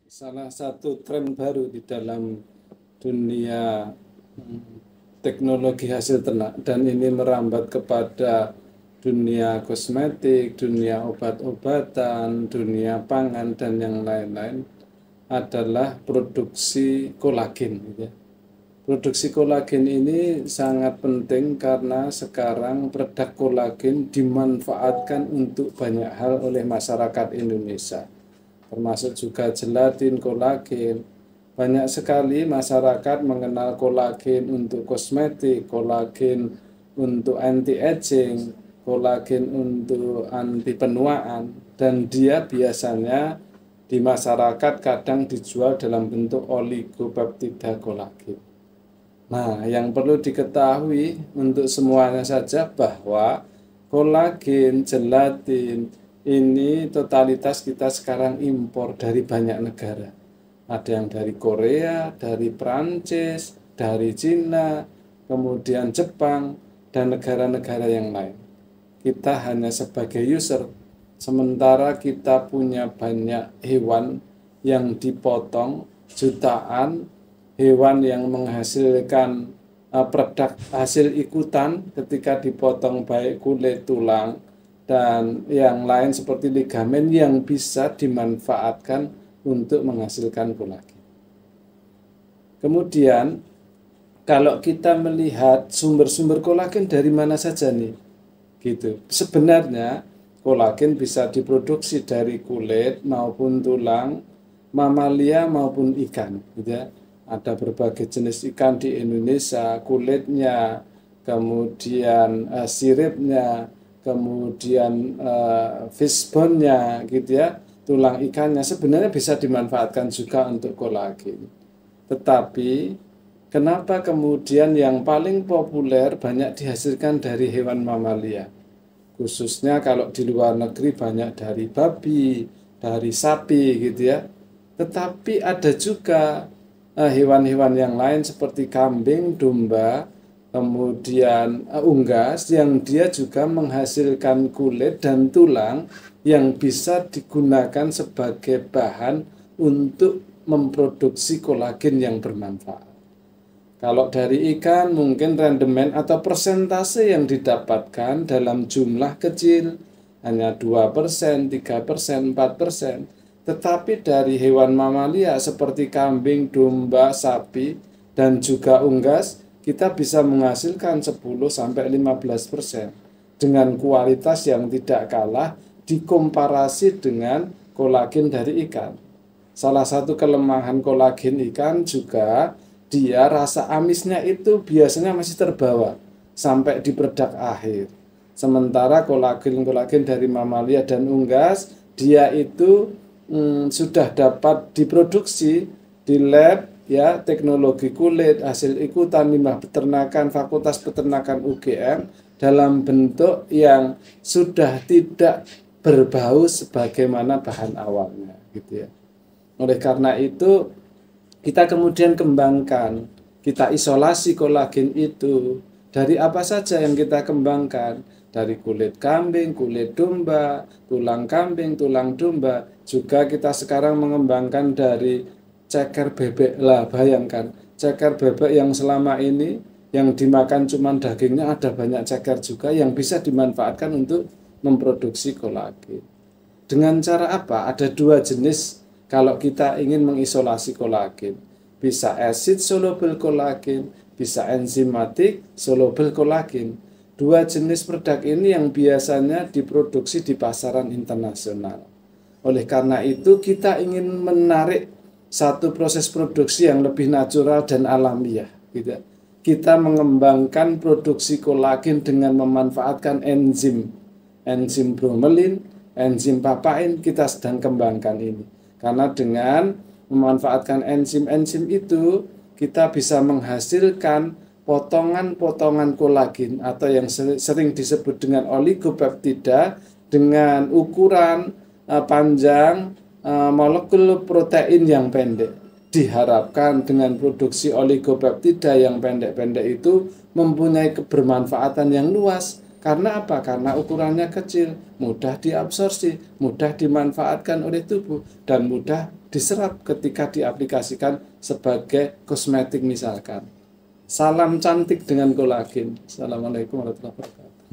Salah satu tren baru di dalam dunia teknologi hasil ternak dan ini merambat kepada dunia kosmetik, dunia obat-obatan, dunia pangan dan yang lain-lain adalah produksi kolagen, gitu ya. Produksi kolagen ini sangat penting karena sekarang produk kolagen dimanfaatkan untuk banyak hal oleh masyarakat Indonesia, termasuk juga gelatin, kolagen. Banyak sekali masyarakat mengenal kolagen untuk kosmetik, kolagen untuk anti-aging, kolagen untuk anti penuaan, dan dia biasanya di masyarakat kadang dijual dalam bentuk oligopeptida kolagen. Nah, yang perlu diketahui untuk semuanya saja bahwa kolagen, gelatin, ini totalitas kita sekarang impor dari banyak negara. Ada yang dari Korea, dari Prancis, dari Cina, kemudian Jepang, dan negara-negara yang lain. Kita hanya sebagai user, sementara kita punya banyak hewan yang dipotong jutaan, hewan yang menghasilkan produk hasil ikutan ketika dipotong baik kulit, tulang, dan yang lain seperti ligamen yang bisa dimanfaatkan untuk menghasilkan kolagen. Kemudian kalau kita melihat sumber-sumber kolagen dari mana saja nih, gitu. Sebenarnya kolagen bisa diproduksi dari kulit maupun tulang, mamalia maupun ikan, gitu ya. Ada berbagai jenis ikan di Indonesia, kulitnya, kemudian siripnya, kemudian fishbone-nya, gitu ya, tulang ikannya sebenarnya bisa dimanfaatkan juga untuk kolagen. Tetapi kenapa kemudian yang paling populer banyak dihasilkan dari hewan mamalia? Khususnya kalau di luar negeri banyak dari babi, dari sapi, gitu ya. Tetapi ada juga hewan-hewan yang lain seperti kambing, domba, kemudian unggas yang dia juga menghasilkan kulit dan tulang yang bisa digunakan sebagai bahan untuk memproduksi kolagen yang bermanfaat. Kalau dari ikan mungkin rendemen atau persentase yang didapatkan dalam jumlah kecil hanya 2%, 3%, 4%. Tetapi dari hewan mamalia seperti kambing, domba, sapi, dan juga unggas, kita bisa menghasilkan 10-15% dengan kualitas yang tidak kalah dikomparasi dengan kolagen dari ikan. Salah satu kelemahan kolagen ikan juga dia rasa amisnya itu biasanya masih terbawa sampai di produk akhir. Sementara kolagen dari mamalia dan unggas dia itu sudah dapat diproduksi di lab ya, teknologi kulit, hasil ikutan limbah peternakan, Fakultas Peternakan UGM dalam bentuk yang sudah tidak berbau sebagaimana bahan awalnya, gitu ya. Oleh karena itu kita kemudian kembangkan, kita isolasi kolagen itu dari apa saja yang kita kembangkan, dari kulit kambing, kulit domba, tulang kambing, tulang domba. Juga kita sekarang mengembangkan dari ceker bebek. Lah, bayangkan, ceker bebek yang selama ini yang dimakan cuma dagingnya, ada banyak ceker juga yang bisa dimanfaatkan untuk memproduksi kolagen. Dengan cara apa? Ada dua jenis kalau kita ingin mengisolasi kolagen. Bisa acid soluble kolagen, bisa enzimatic soluble kolagen. Dua jenis produk ini yang biasanya diproduksi di pasaran internasional. Oleh karena itu kita ingin menarik satu proses produksi yang lebih natural dan alamiah, gitu. Kita mengembangkan produksi kolagen dengan memanfaatkan enzim bromelin, enzim papain kita sedang kembangkan ini. Karena dengan memanfaatkan enzim-enzim itu kita bisa menghasilkan potongan-potongan kolagen atau yang sering disebut dengan oligopeptida dengan ukuran panjang molekul protein yang pendek. Diharapkan dengan produksi oligopeptida yang pendek-pendek itu mempunyai kebermanfaatan yang luas Karena apa? Karena ukurannya kecil, mudah diabsorpsi, mudah dimanfaatkan oleh tubuh, dan mudah diserap ketika diaplikasikan sebagai kosmetik misalkan. Salam cantik dengan kolagen. Assalamualaikum warahmatullahi wabarakatuh.